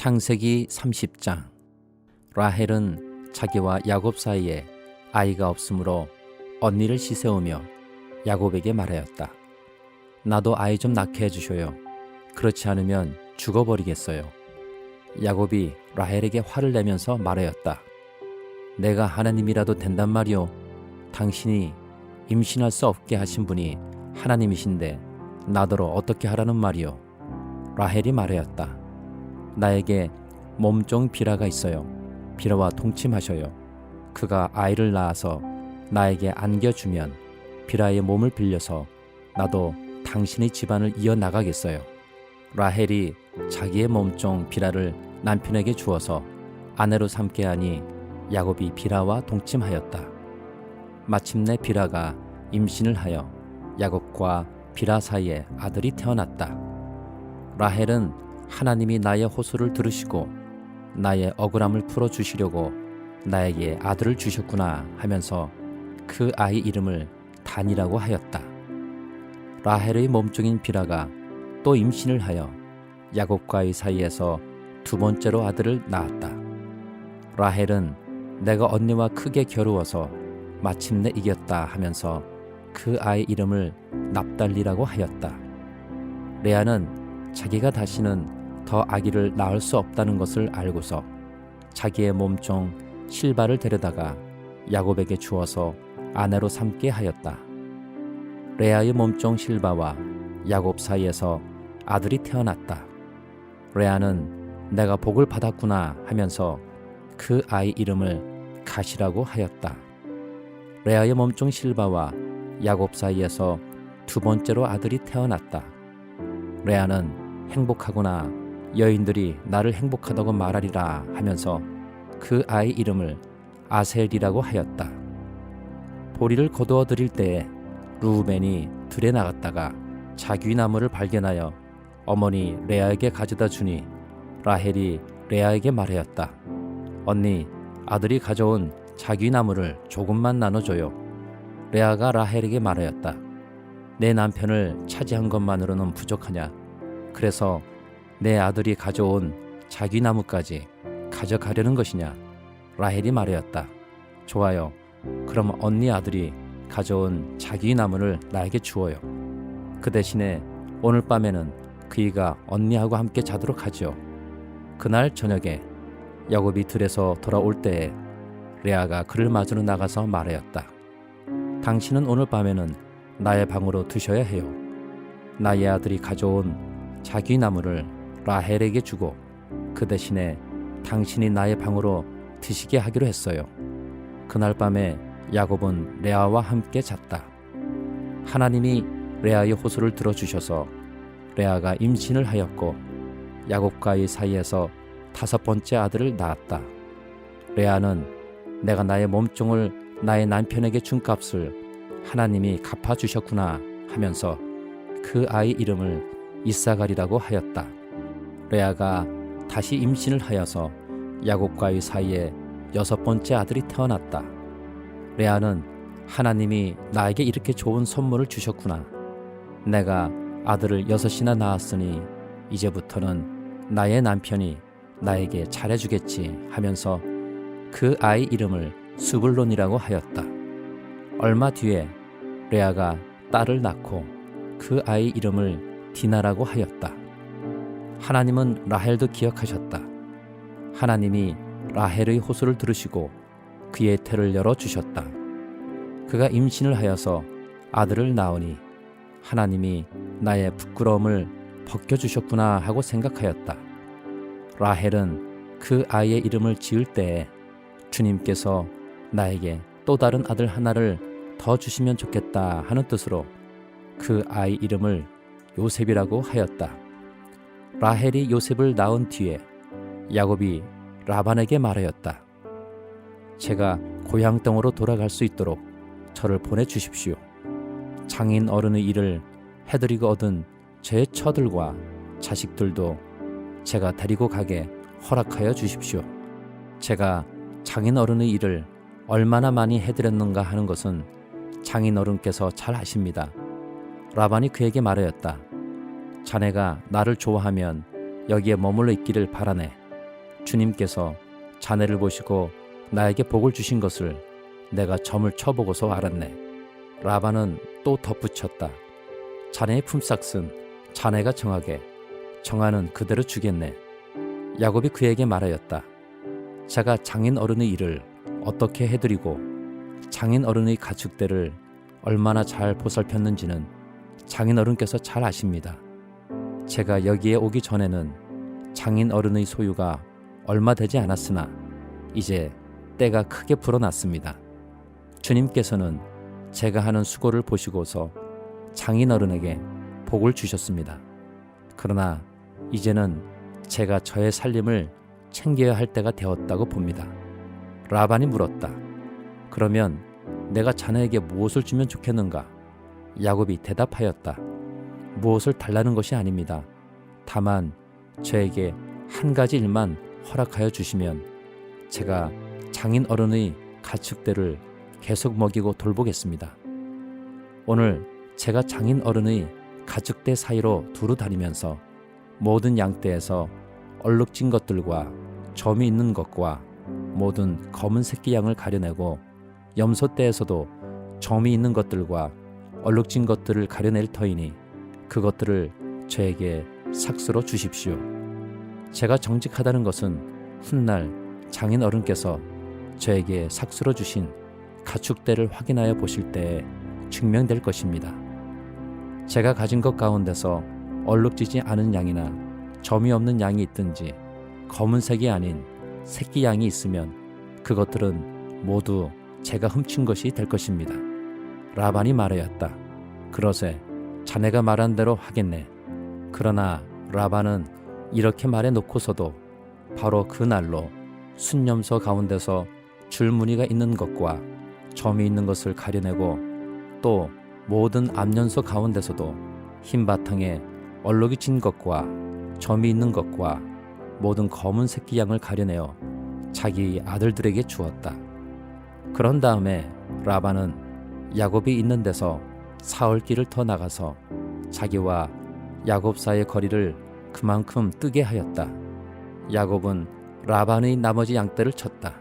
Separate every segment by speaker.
Speaker 1: 창세기 30장. 라헬은 자기와 야곱 사이에 아이가 없으므로 언니를 시세우며 야곱에게 말하였다. 나도 아이 좀 낳게 해주셔요. 그렇지 않으면 죽어버리겠어요. 야곱이 라헬에게 화를 내면서 말하였다. 내가 하나님이라도 된단 말이오. 당신이 임신할 수 없게 하신 분이 하나님이신데 나더러 어떻게 하라는 말이오. 라헬이 말하였다. 나에게 몸종 비라가 있어요. 비라와 동침하셔요. 그가 아이를 낳아서 나에게 안겨주면 비라의 몸을 빌려서 나도 당신의 집안을 이어나가겠어요. 라헬이 자기의 몸종 비라를 남편에게 주어서 아내로 삼게 하니 야곱이 비라와 동침하였다. 마침내 비라가 임신을 하여 야곱과 비라 사이에 아들이 태어났다. 라헬은 하나님이 나의 호소를 들으시고 나의 억울함을 풀어주시려고 나에게 아들을 주셨구나 하면서 그 아이 이름을 단이라고 하였다. 라헬의 몸종인 비라가 또 임신을 하여 야곱과의 사이에서 두 번째로 아들을 낳았다. 라헬은 내가 언니와 크게 겨루어서 마침내 이겼다 하면서 그 아이 이름을 납달리라고 하였다. 레아는 자기가 다시는 더 아기를 낳을 수 없다는 것을 알고서 자기의 몸종 실바를 데려다가 야곱에게 주어서 아내로 삼게 하였다. 레아의 몸종 실바와 야곱 사이에서 아들이 태어났다. 레아는 내가 복을 받았구나 하면서 그 아이 이름을 갓이라고 하였다. 레아의 몸종 실바와 야곱 사이에서 두 번째로 아들이 태어났다. 레아는 행복하구나. 여인들이 나를 행복하다고 말하리라 하면서 그 아이 이름을 아셀이라고 하였다. 보리를 거두어 드릴 때에 루우벤이 들에 나갔다가 자귀나무를 발견하여 어머니 레아에게 가져다 주니 라헬이 레아에게 말하였다. 언니, 아들이 가져온 자귀나무를 조금만 나눠줘요. 레아가 라헬에게 말하였다. 내 남편을 차지한 것만으로는 부족하냐? 그래서 내 아들이 가져온 자귀나무까지 가져가려는 것이냐? 라헬이 말하였다. 좋아요. 그럼 언니 아들이 가져온 자귀나무를 나에게 주어요. 그 대신에 오늘 밤에는 그이가 언니하고 함께 자도록 하지요. 그날 저녁에 야곱이 들에서 돌아올 때에 레아가 그를 맞으러 나가서 말하였다. 당신은 오늘 밤에는 나의 방으로 드셔야 해요. 나의 아들이 가져온 자귀나무를 라헬에게 주고 그 대신에 당신이 나의 방으로 드시게 하기로 했어요. 그날 밤에 야곱은 레아와 함께 잤다. 하나님이 레아의 호소를 들어주셔서 레아가 임신을 하였고 야곱과의 사이에서 다섯 번째 아들을 낳았다. 레아는 내가 나의 몸종을 나의 남편에게 준 값을 하나님이 갚아주셨구나 하면서 그 아이 이름을 이사갈이라고 하였다. 레아가 다시 임신을 하여서 야곱과의 사이에 여섯 번째 아들이 태어났다. 레아는 하나님이 나에게 이렇게 좋은 선물을 주셨구나. 내가 아들을 여섯이나 낳았으니 이제부터는 나의 남편이 나에게 잘해주겠지 하면서 그 아이 이름을 스불론이라고 하였다. 얼마 뒤에 레아가 딸을 낳고 그 아이 이름을 디나라고 하였다. 하나님은 라헬도 기억하셨다. 하나님이 라헬의 호소를 들으시고 그의 태를 열어주셨다. 그가 임신을 하여서 아들을 낳으니 하나님이 나의 부끄러움을 벗겨주셨구나 하고 생각하였다. 라헬은 그 아이의 이름을 지을 때에 주님께서 나에게 또 다른 아들 하나를 더 주시면 좋겠다 하는 뜻으로 그 아이 이름을 요셉이라고 하였다. 라헬이 요셉을 낳은 뒤에 야곱이 라반에게 말하였다. 제가 고향 땅으로 돌아갈 수 있도록 저를 보내주십시오. 장인 어른의 일을 해드리고 얻은 제 처들과 자식들도 제가 데리고 가게 허락하여 주십시오. 제가 장인 어른의 일을 얼마나 많이 해드렸는가 하는 것은 장인 어른께서 잘 아십니다. 라반이 그에게 말하였다. 자네가 나를 좋아하면 여기에 머물러 있기를 바라네. 주님께서 자네를 보시고 나에게 복을 주신 것을 내가 점을 쳐보고서 알았네. 라반은 또 덧붙였다. 자네의 품삯은 자네가 정하게, 정하는 그대로 주겠네. 야곱이 그에게 말하였다. 제가 장인 어른의 일을 어떻게 해드리고 장인 어른의 가축대를 얼마나 잘 보살폈는지는 장인 어른께서 잘 아십니다. 제가 여기에 오기 전에는 장인 어른의 소유가 얼마 되지 않았으나 이제 때가 크게 불어났습니다. 주님께서는 제가 하는 수고를 보시고서 장인 어른에게 복을 주셨습니다. 그러나 이제는 제가 저의 살림을 챙겨야 할 때가 되었다고 봅니다. 라반이 물었다. 그러면 내가 자네에게 무엇을 주면 좋겠는가? 야곱이 대답하였다. 무엇을 달라는 것이 아닙니다. 다만 저에게 한 가지 일만 허락하여 주시면 제가 장인 어른의 가축들을 계속 먹이고 돌보겠습니다. 오늘 제가 장인 어른의 가축대 사이로 두루 다니면서 모든 양떼에서 얼룩진 것들과 점이 있는 것과 모든 검은 새끼 양을 가려내고 염소떼에서도 점이 있는 것들과 얼룩진 것들을 가려낼 터이니 그것들을 저에게 삭스로 주십시오. 제가 정직하다는 것은 훗날 장인 어른께서 저에게 삭스로 주신 가축대를 확인하여 보실 때에 증명될 것입니다. 제가 가진 것 가운데서 얼룩지지 않은 양이나 점이 없는 양이 있든지 검은색이 아닌 새끼 양이 있으면 그것들은 모두 제가 훔친 것이 될 것입니다. 라반이 말하였다. 그러세 자네가 말한 대로 하겠네. 그러나 라반은 이렇게 말해 놓고서도 바로 그 날로 순념소 가운데서 줄무늬가 있는 것과 점이 있는 것을 가려내고 또 모든 암년소 가운데서도 흰 바탕에 얼룩이 진 것과 점이 있는 것과 모든 검은 새끼 양을 가려내어 자기 아들들에게 주었다. 그런 다음에 라반은 야곱이 있는 데서 사흘 길을 더 나가서 자기와 야곱 사이의 거리를 그만큼 뜨게 하였다. 야곱은 라반의 나머지 양떼를 쳤다.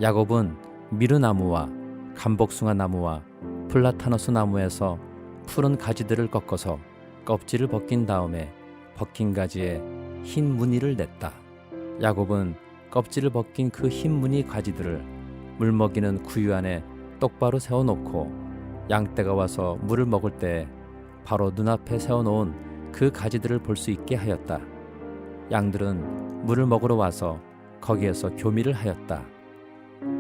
Speaker 1: 야곱은 미르나무와 감복숭아 나무와 플라타너스 나무에서 푸른 가지들을 꺾어서 껍질을 벗긴 다음에 벗긴 가지에 흰 무늬를 냈다. 야곱은 껍질을 벗긴 그 흰 무늬 가지들을 물먹이는 구유 안에 똑바로 세워놓고 양떼가 와서 물을 먹을 때 바로 눈앞에 세워놓은 그 가지들을 볼 수 있게 하였다. 양들은 물을 먹으러 와서 거기에서 교미를 하였다.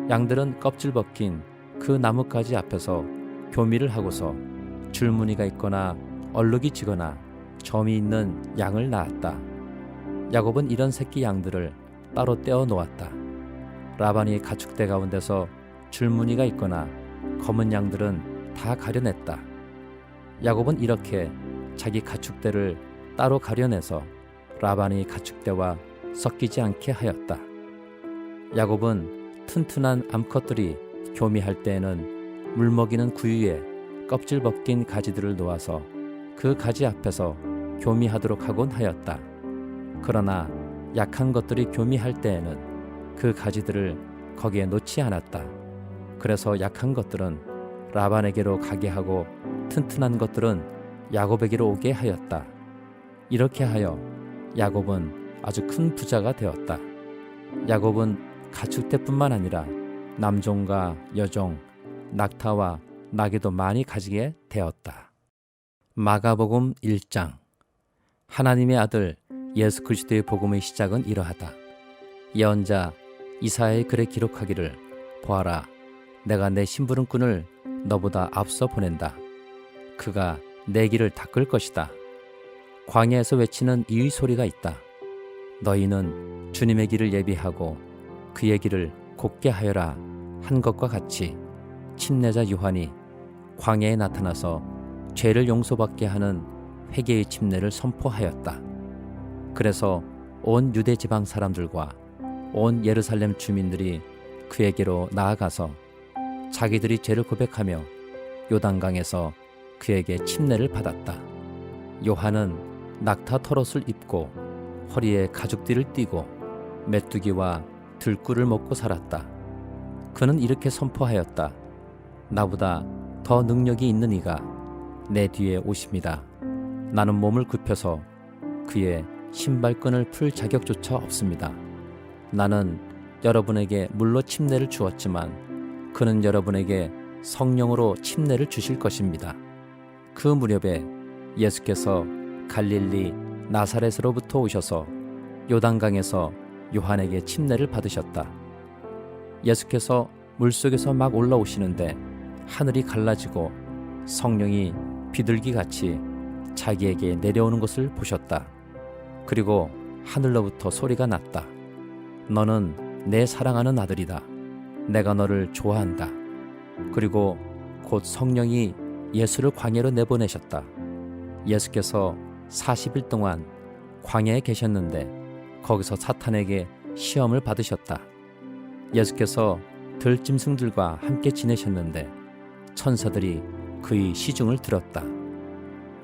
Speaker 1: 양들은 껍질 벗긴 그 나뭇가지 앞에서 교미를 하고서 줄무늬가 있거나 얼룩이 지거나 점이 있는 양을 낳았다. 야곱은 이런 새끼 양들을 따로 떼어 놓았다. 라반이 가축대 가운데서 줄무늬가 있거나 검은 양들은 다 가려냈다. 야곱은 이렇게 자기 가축대를 따로 가려내서 라반이 가축대와 섞이지 않게 하였다. 야곱은 튼튼한 암컷들이 교미할 때에는 물먹이는 구유에 껍질 벗긴 가지들을 놓아서 그 가지 앞에서 교미하도록 하곤 하였다. 그러나 약한 것들이 교미할 때에는 그 가지들을 거기에 놓지 않았다. 그래서 약한 것들은 라반에게로 가게 하고 튼튼한 것들은 야곱에게로 오게 하였다. 이렇게 하여 야곱은 아주 큰 부자가 되었다. 야곱은 가축대뿐만 아니라 남종과 여종, 낙타와 나귀도 많이 가지게 되었다. 마가복음 1장. 하나님의 아들 예수 그리스도의 복음의 시작은 이러하다. 예언자 이사야의 글에 기록하기를 보아라, 내가 내 심부름꾼을 너보다 앞서 보낸다. 그가 내 길을 닦을 것이다. 광야에서 외치는 이의 소리가 있다. 너희는 주님의 길을 예비하고 그의 길을 곧게 하여라 한 것과 같이 침례자 요한이 광야에 나타나서 죄를 용서받게 하는 회개의 침례를 선포하였다. 그래서 온 유대 지방 사람들과 온 예루살렘 주민들이 그에게로 나아가서 자기들이 죄를 고백하며 요단강에서 그에게 침례를 받았다. 요한은 낙타 털옷을 입고 허리에 가죽띠를 띠고 메뚜기와 들꿀을 먹고 살았다. 그는 이렇게 선포하였다. 나보다 더 능력이 있는 이가 내 뒤에 오심이라. 나는 몸을 굽혀서 그의 신발끈을 풀 자격조차 없습니다. 나는 여러분에게 물로 침례를 주었지만 그는 여러분에게 성령으로 침례를 주실 것입니다. 그 무렵에 예수께서 갈릴리 나사렛으로부터 오셔서 요단강에서 요한에게 침례를 받으셨다. 예수께서 물속에서 막 올라오시는데 하늘이 갈라지고 성령이 비둘기같이 자기에게 내려오는 것을 보셨다. 그리고 하늘로부터 소리가 났다. 너는 내 사랑하는 아들이다. 내가 너를 좋아한다. 그리고 곧 성령이 예수를 광야로 내보내셨다. 예수께서 40일 동안 광야에 계셨는데 거기서 사탄에게 시험을 받으셨다. 예수께서 들짐승들과 함께 지내셨는데 천사들이 그의 시중을 들었다.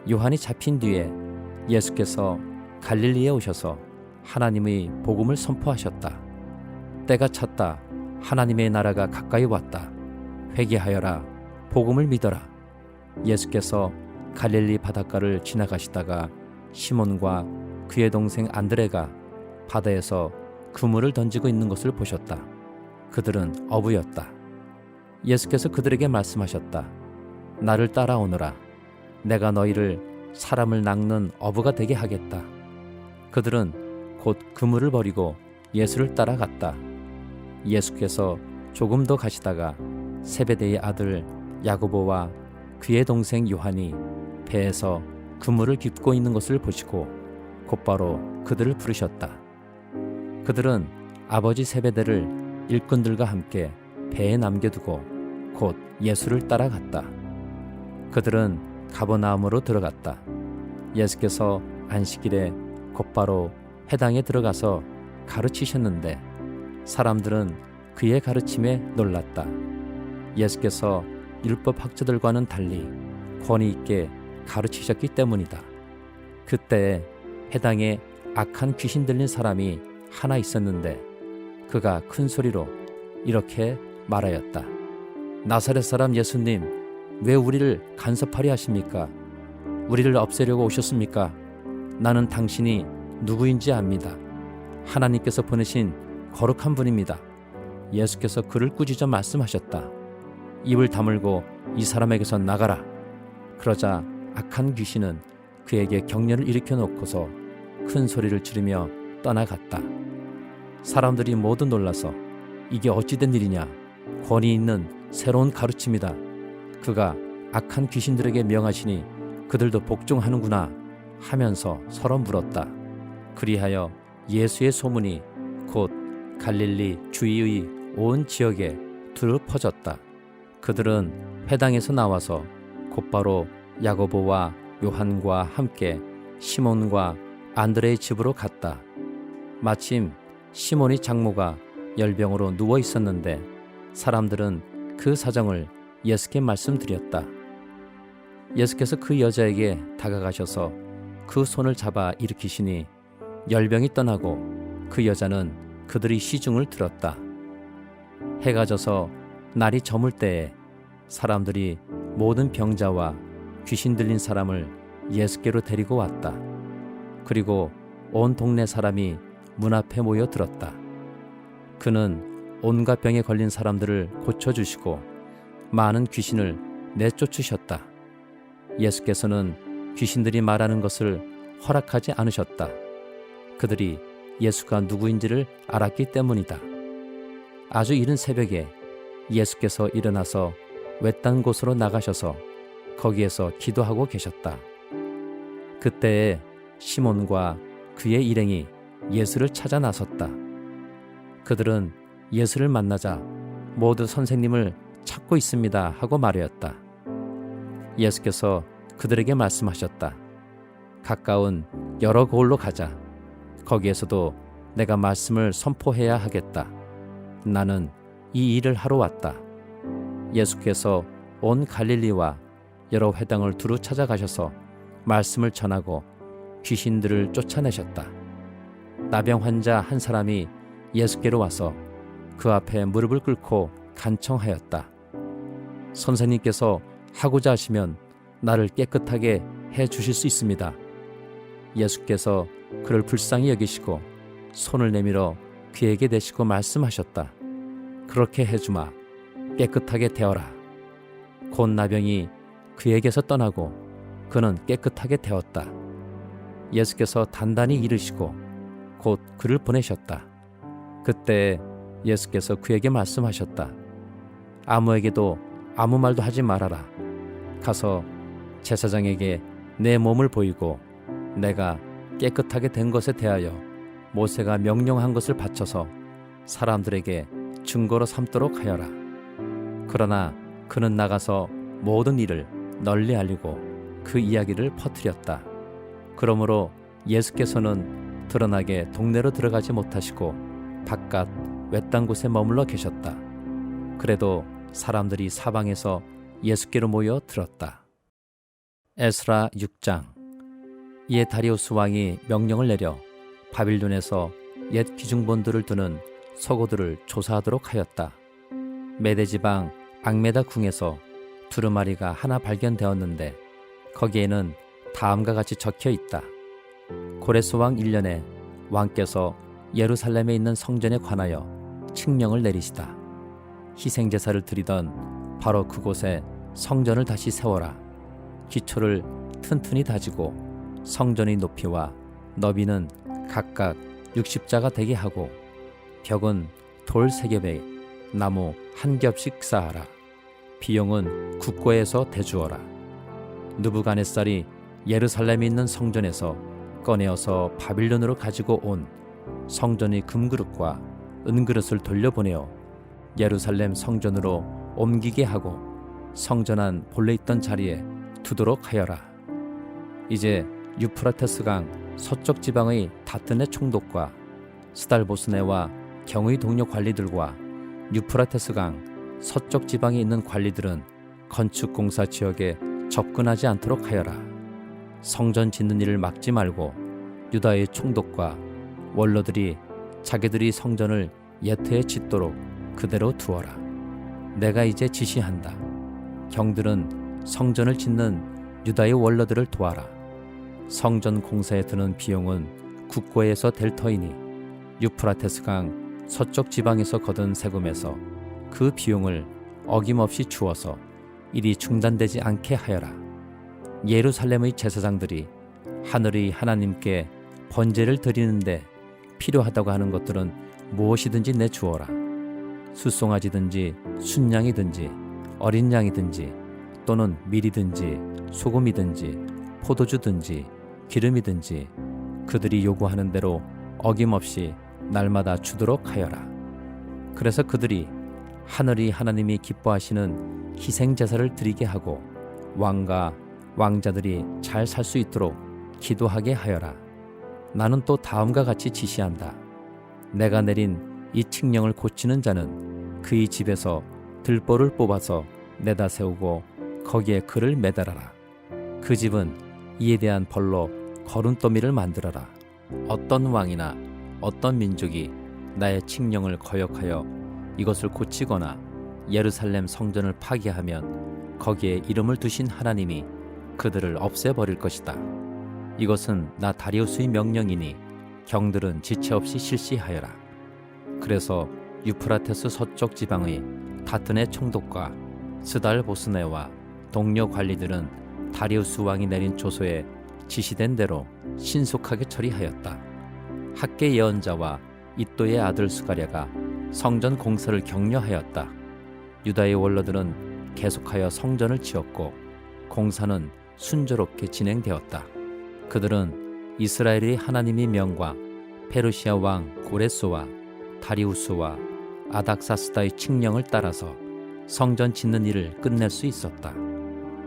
Speaker 1: 요한이 잡힌 뒤에 예수께서 갈릴리에 오셔서 하나님의 복음을 선포하셨다. 때가 찼다. 하나님의 나라가 가까이 왔다. 회개하여라. 복음을 믿어라. 예수께서 갈릴리 바닷가를 지나가시다가 시몬과 그의 동생 안드레가 바다에서 그물을 던지고 있는 것을 보셨다. 그들은 어부였다. 예수께서 그들에게 말씀하셨다. 나를 따라오너라. 내가 너희를 사람을 낚는 어부가 되게 하겠다. 그들은 곧 그물을 버리고 예수를 따라갔다. 예수께서 조금 더 가시다가 세베대의 아들 야고보와 그의 동생 요한이 배에서 그물을 깁고 있는 것을 보시고 곧바로 그들을 부르셨다. 그들은 아버지 세베대를 일꾼들과 함께 배에 남겨두고 곧 예수를 따라갔다. 그들은 가버나움으로 들어갔다. 예수께서 안식일에 곧바로 회당에 들어가서 가르치셨는데 사람들은 그의 가르침에 놀랐다. 예수께서 율법 학자들과는 달리 권위 있게 가르치셨기 때문이다. 그때 회당에 악한 귀신 들린 사람이 하나 있었는데 그가 큰 소리로 이렇게 말하였다. 나사렛 사람 예수님, 왜 우리를 간섭하려 하십니까? 우리를 없애려고 오셨습니까? 나는 당신이 누구인지 압니다. 하나님께서 보내신 거룩한 분입니다. 예수께서 그를 꾸짖어 말씀하셨다. 입을 다물고 이 사람에게서 나가라. 그러자 악한 귀신은 그에게 격려를 일으켜 놓고서 큰 소리를 지르며 떠나갔다. 사람들이 모두 놀라서 이게 어찌된 일이냐? 권위 있는 새로운 가르침이다. 그가 악한 귀신들에게 명하시니 그들도 복종하는구나 하면서 서로 물었다. 그리하여 예수의 소문이 곧 갈릴리 주위의 온 지역에 두루 퍼졌다. 그들은 회당에서 나와서 곧바로 야고보와 요한과 함께 시몬과 안드레의 집으로 갔다. 마침 시몬이 장모가 열병으로 누워 있었는데 사람들은 그 사정을 예수께 말씀드렸다. 예수께서 그 여자에게 다가가셔서 그 손을 잡아 일으키시니 열병이 떠나고 그 여자는 그들의 시중을 들었다. 해가 져서 날이 저물 때에 사람들이 모든 병자와 귀신 들린 사람을 예수께로 데리고 왔다. 그리고 온 동네 사람이 문 앞에 모여 들었다. 그는 온갖 병에 걸린 사람들을 고쳐주시고 많은 귀신을 내쫓으셨다. 예수께서는 귀신들이 말하는 것을 허락하지 않으셨다. 그들이 예수가 누구인지를 알았기 때문이다. 아주 이른 새벽에 예수께서 일어나서 외딴 곳으로 나가셔서 거기에서 기도하고 계셨다. 그때에 시몬과 그의 일행이 예수를 찾아 나섰다. 그들은 예수를 만나자 모두 선생님을 찾고 있습니다 하고 말하였다. 예수께서 그들에게 말씀하셨다. 가까운 여러 고을로 가자. 거기에서도 내가 말씀을 선포해야 하겠다. 나는 이 일을 하러 왔다. 예수께서 온 갈릴리와 여러 회당을 두루 찾아가셔서 말씀을 전하고 귀신들을 쫓아내셨다. 나병 환자 한 사람이 예수께로 와서 그 앞에 무릎을 꿇고 간청하였다. 선생님께서 하고자 하시면 나를 깨끗하게 해 주실 수 있습니다. 예수께서 그를 불쌍히 여기시고 손을 내밀어 그에게 대시고 말씀하셨다. 그렇게 해주마. 깨끗하게 되어라. 곧 나병이 그에게서 떠나고 그는 깨끗하게 되었다. 예수께서 단단히 이르시고 곧 그를 보내셨다. 그때 예수께서 그에게 말씀하셨다. 아무에게도 아무 말도 하지 말아라. 가서 제사장에게 내 몸을 보이고 내가 깨끗하게 된 것에 대하여 모세가 명령한 것을 바쳐서 사람들에게 증거로 삼도록 하여라. 그러나 그는 나가서 모든 일을 널리 알리고 그 이야기를 퍼뜨렸다. 그러므로 예수께서는 드러나게 동네로 들어가지 못하시고 바깥 외딴 곳에 머물러 계셨다. 그래도 사람들이 사방에서 예수께로 모여 들었다. 에스라 6장. 이에 다리우스 왕이 명령을 내려 바빌론에서 옛 기중본들을 두는 서고들을 조사하도록 하였다. 메대 지방 악메다 궁에서 두루마리가 하나 발견되었는데 거기에는 다음과 같이 적혀 있다. 고레스 왕 1년에 왕께서 예루살렘에 있는 성전에 관하여 칙령을 내리시다. 희생제사를 드리던 바로 그곳에 성전을 다시 세워라. 기초를 튼튼히 다지고 성전의 높이와 너비는 각각 60자가 되게 하고 벽은 돌 3겹에 나무 1겹씩 쌓아라. 비용은 국고에서 대주어라. 느부갓네살이 예루살렘에 있는 성전에서 꺼내어서 바빌론으로 가지고 온 성전의 금그릇과 은그릇을 돌려보내어 예루살렘 성전으로 옮기게 하고 성전 안 본래 있던 자리에 두도록 하여라. 이제 유프라테스 강 서쪽 지방의 다뜨네 총독과 스달보스네와 경의 동료 관리들과 유프라테스 강 서쪽 지방에 있는 관리들은 건축공사 지역에 접근하지 않도록 하여라. 성전 짓는 일을 막지 말고 유다의 총독과 원로들이 자기들이 성전을 예태에 짓도록 그대로 두어라. 내가 이제 지시한다. 경들은 성전을 짓는 유다의 원로들을 도와라. 성전 공사에 드는 비용은 국고에서 될 터이니 유프라테스 강 서쪽 지방에서 거둔 세금에서 그 비용을 어김없이 주어서 일이 중단되지 않게 하여라. 예루살렘의 제사장들이 하늘의 하나님께 번제를 드리는데 필요하다고 하는 것들은 무엇이든지 내주어라. 숫송아지든지 순양이든지 어린 양이든지 또는 밀이든지 소금이든지 포도주든지 기름이든지 그들이 요구하는 대로 어김없이 날마다 주도록 하여라. 그래서 그들이 하늘이 하나님이 기뻐하시는 희생제사를 드리게 하고 왕과 왕자들이 잘 살 수 있도록 기도하게 하여라. 나는 또 다음과 같이 지시한다. 내가 내린 이 칙령을 고치는 자는 그의 집에서 들보를 뽑아서 내다 세우고 거기에 그를 매달아라. 그 집은 이에 대한 벌로 거름더미를 만들어라. 어떤 왕이나 어떤 민족이 나의 칙령을 거역하여 이것을 고치거나 예루살렘 성전을 파괴하면 거기에 이름을 두신 하나님이 그들을 없애버릴 것이다. 이것은 나 다리우스의 명령이니 경들은 지체 없이 실시하여라. 그래서 유프라테스 서쪽 지방의 다뜨네 총독과 스달보스네와 동료 관리들은 다리우스 왕이 내린 조서에 지시된 대로 신속하게 처리하였다. 학계 예언자와 이또의 아들 스가랴가 성전 공사를 격려하였다. 유다의 원로들은 계속하여 성전을 지었고 공사는 순조롭게 진행되었다. 그들은 이스라엘의 하나님의 명과 페르시아 왕 고레스와 다리우스와 아닥사스다의 칙령을 따라서 성전 짓는 일을 끝낼 수 있었다.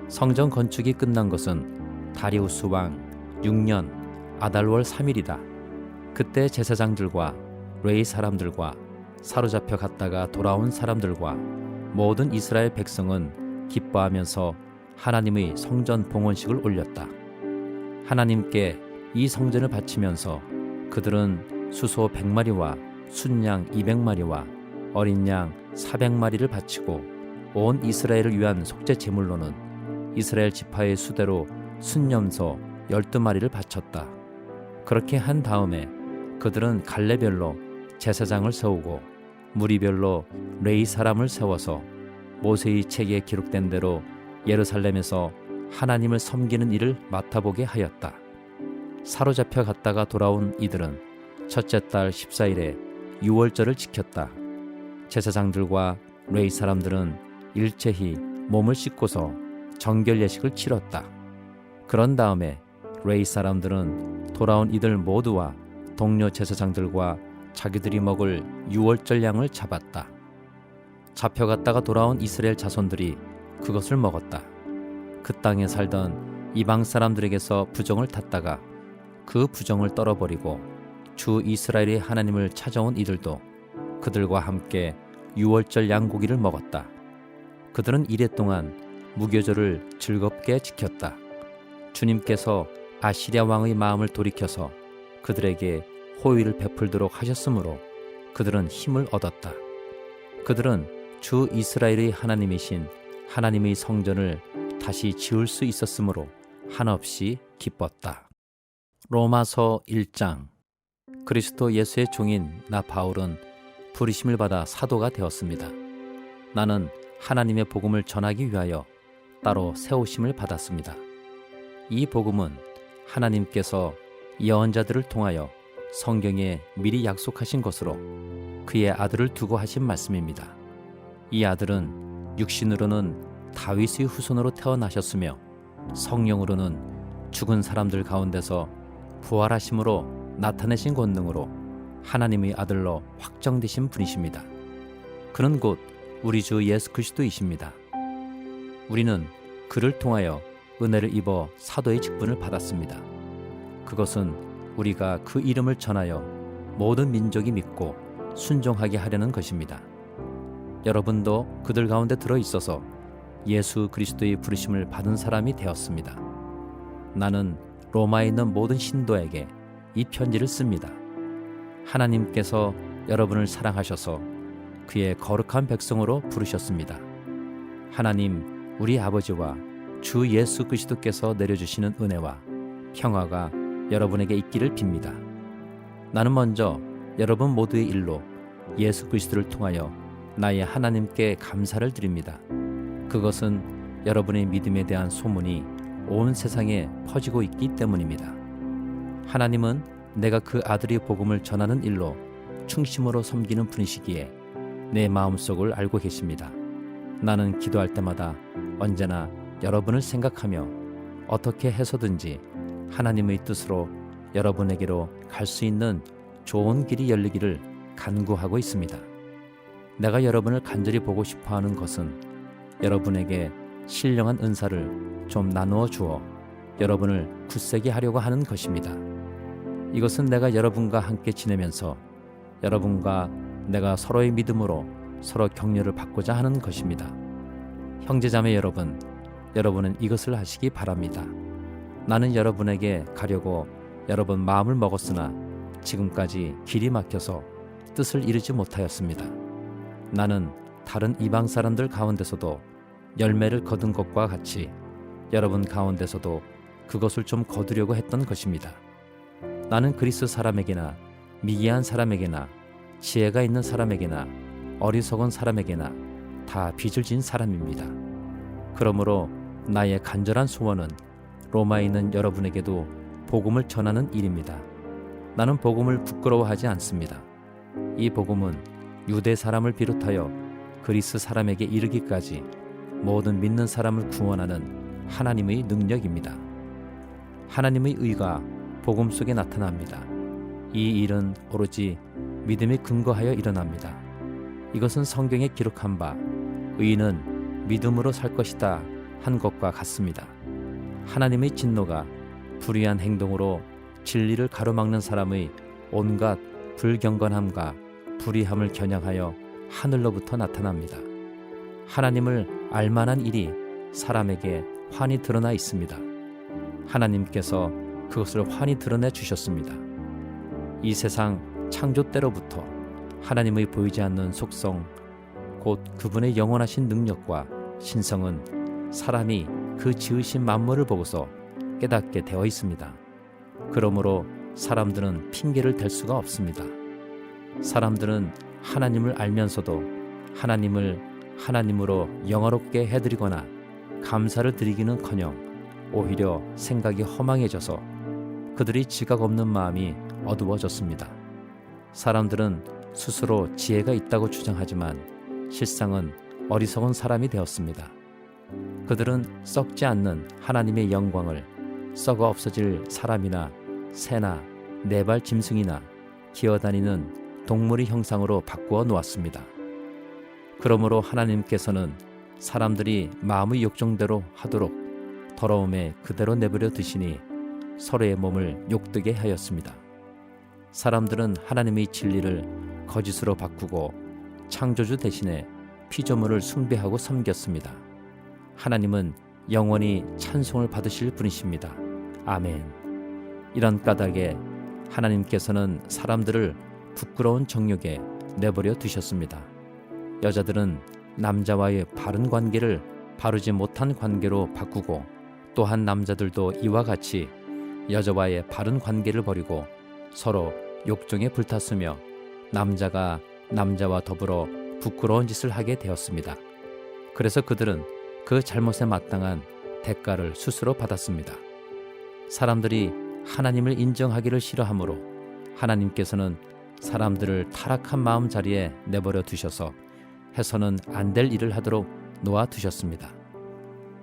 Speaker 1: 성전 건축이 끝난 것은 다리우스 왕 6년 아달월 3일이다. 그때 제사장들과 레위 사람들과 사로잡혀 갔다가 돌아온 사람들과 모든 이스라엘 백성은 기뻐하면서 하나님의 성전 봉헌식을 올렸다. 하나님께 이 성전을 바치면서 그들은 수소 100마리와 순양 200마리와 어린 양 400마리를 바치고 온 이스라엘을 위한 속죄 제물로는 이스라엘 지파의 수대로 순염소 12마리를 바쳤다. 그렇게 한 다음에 그들은 갈래별로 제사장을 세우고 무리별로 레위 사람을 세워서 모세의 책에 기록된 대로 예루살렘에서 하나님을 섬기는 일을 맡아보게 하였다. 사로잡혀 갔다가 돌아온 이들은 첫째 달 14일에 유월절을 지켰다. 제사장들과 레위 사람들은 일제히 몸을 씻고서 정결 예식을 치렀다. 그런 다음에 레위 사람들은 돌아온 이들 모두와 동료 제사장들과 자기들이 먹을 유월절 양을 잡았다. 잡혀갔다가 돌아온 이스라엘 자손들이 그것을 먹었다. 그 땅에 살던 이방 사람들에게서 부정을 탔다가 그 부정을 떨어버리고 주 이스라엘의 하나님을 찾아온 이들도 그들과 함께 유월절 양고기를 먹었다. 그들은 이래 동안 무교절을 즐겁게 지켰다. 주님께서 아시리아 왕의 마음을 돌이켜서 그들에게 호의를 베풀도록 하셨으므로 그들은 힘을 얻었다. 그들은 주 이스라엘의 하나님이신 하나님의 성전을 다시 지을 수 있었으므로 한없이 기뻤다. 로마서 1장. 그리스도 예수의 종인 나 바울은 부르심을 받아 사도가 되었습니다. 나는 하나님의 복음을 전하기 위하여 따로 세우심을 받았습니다. 이 복음은 하나님께서 예언자들을 통하여 성경에 미리 약속하신 것으로 그의 아들을 두고 하신 말씀입니다. 이 아들은 육신으로는 다윗의 후손으로 태어나셨으며 성령으로는 죽은 사람들 가운데서 부활하심으로 나타내신 권능으로 하나님의 아들로 확정되신 분이십니다. 그는 곧 우리 주 예수 그리스도이십니다. 우리는 그를 통하여 은혜를 입어 사도의 직분을 받았습니다. 그것은 우리가 그 이름을 전하여 모든 민족이 믿고 순종하게 하려는 것입니다. 여러분도 그들 가운데 들어 있어서 예수 그리스도의 부르심을 받은 사람이 되었습니다. 나는 로마에 있는 모든 신도에게 이 편지를 씁니다. 하나님께서 여러분을 사랑하셔서 그의 거룩한 백성으로 부르셨습니다. 하나님 우리 아버지와 주 예수 그리스도께서 내려주시는 은혜와 평화가 여러분에게 있기를 빕니다. 나는 먼저 여러분 모두의 일로 예수 그리스도를 통하여 나의 하나님께 감사를 드립니다. 그것은 여러분의 믿음에 대한 소문이 온 세상에 퍼지고 있기 때문입니다. 하나님은 내가 그 아들의 복음을 전하는 일로 충심으로 섬기는 분이시기에 내 마음속을 알고 계십니다. 나는 기도할 때마다 언제나 여러분을 생각하며 어떻게 해서든지 하나님의 뜻으로 여러분에게로 갈 수 있는 좋은 길이 열리기를 간구하고 있습니다. 내가 여러분을 간절히 보고 싶어하는 것은 여러분에게 신령한 은사를 좀 나누어 주어 여러분을 굳세게 하려고 하는 것입니다. 이것은 내가 여러분과 함께 지내면서 여러분과 내가 서로의 믿음으로 서로 격려를 받고자 하는 것입니다. 형제자매 여러분, 여러분은 이것을 하시기 바랍니다. 나는 여러분에게 가려고 여러분 마음을 먹었으나 지금까지 길이 막혀서 뜻을 이루지 못하였습니다. 나는 다른 이방 사람들 가운데서도 열매를 거둔 것과 같이 여러분 가운데서도 그것을 좀 거두려고 했던 것입니다. 나는 그리스 사람에게나 미개한 사람에게나 지혜가 있는 사람에게나 어리석은 사람에게나 다 빚을 진 사람입니다. 그러므로 나의 간절한 소원은 로마에 있는 여러분에게도 복음을 전하는 일입니다. 나는 복음을 부끄러워하지 않습니다. 이 복음은 유대 사람을 비롯하여 그리스 사람에게 이르기까지 모든 믿는 사람을 구원하는 하나님의 능력입니다. 하나님의 의가 복음 속에 나타납니다. 이 일은 오로지 믿음에 근거하여 일어납니다. 이것은 성경에 기록한 바 의인은 믿음으로 살 것이다 한 것과 같습니다. 하나님의 진노가 불의한 행동으로 진리를 가로막는 사람의 온갖 불경건함과 불의함을 겨냥하여 하늘로부터 나타납니다. 하나님을 알만한 일이 사람에게 환히 드러나 있습니다. 하나님께서 그것을 환히 드러내 주셨습니다. 이 세상 창조 때로부터 하나님의 보이지 않는 속성, 곧 그분의 영원하신 능력과 신성은 사람이 그 지으신 만물을 보고서 깨닫게 되어 있습니다. 그러므로 사람들은 핑계를 댈 수가 없습니다. 사람들은 하나님을 알면서도 하나님을 하나님으로 영화롭게 해드리거나 감사를 드리기는커녕 오히려 생각이 허망해져서 그들이 지각 없는 마음이 어두워졌습니다. 사람들은 스스로 지혜가 있다고 주장하지만 실상은 어리석은 사람이 되었습니다. 그들은 썩지 않는 하나님의 영광을 썩어 없어질 사람이나 새나 네발 짐승이나 기어다니는 동물의 형상으로 바꾸어 놓았습니다. 그러므로 하나님께서는 사람들이 마음의 욕정대로 하도록 더러움에 그대로 내버려 두시니 서로의 몸을 욕되게 하였습니다. 사람들은 하나님의 진리를 거짓으로 바꾸고 창조주 대신에 피조물을 숭배하고 섬겼습니다. 하나님은 영원히 찬송을 받으실 분이십니다. 아멘. 이런 까닭에 하나님께서는 사람들을 부끄러운 정욕에 내버려 두셨습니다. 여자들은 남자와의 바른 관계를 바르지 못한 관계로 바꾸고 또한 남자들도 이와 같이 여자와의 바른 관계를 버리고 서로 욕정에 불탔으며 남자가 남자와 더불어 부끄러운 짓을 하게 되었습니다. 그래서 그들은 그 잘못에 마땅한 대가를 스스로 받았습니다. 사람들이 하나님을 인정하기를 싫어하므로 하나님께서는 사람들을 타락한 마음 자리에 내버려 두셔서 해서는 안 될 일을 하도록 놓아두셨습니다.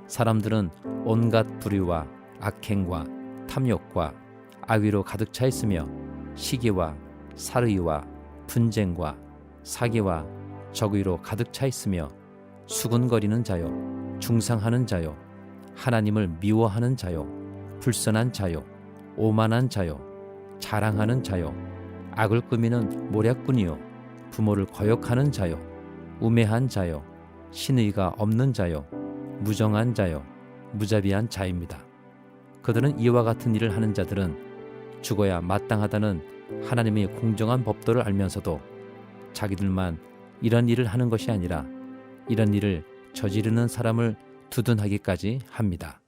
Speaker 1: 사람들은 온갖 불의와 악행과 탐욕과 악의로 가득 차 있으며 시기와 살의와 분쟁과 사기와 적의로 가득 차 있으며 수군거리는 자요, 중상하는 자요, 하나님을 미워하는 자요, 불선한 자요, 오만한 자요, 자랑하는 자요, 악을 꾸미는 모략꾼이요, 부모를 거역하는 자요, 우매한 자요, 신의가 없는 자요, 무정한 자요, 무자비한 자입니다. 그들은 이와 같은 일을 하는 자들은 죽어야 마땅하다는 하나님의 공정한 법도를 알면서도 자기들만 이런 일을 하는 것이 아니라 이런 일을 저지르는 사람을 두둔하기까지 합니다.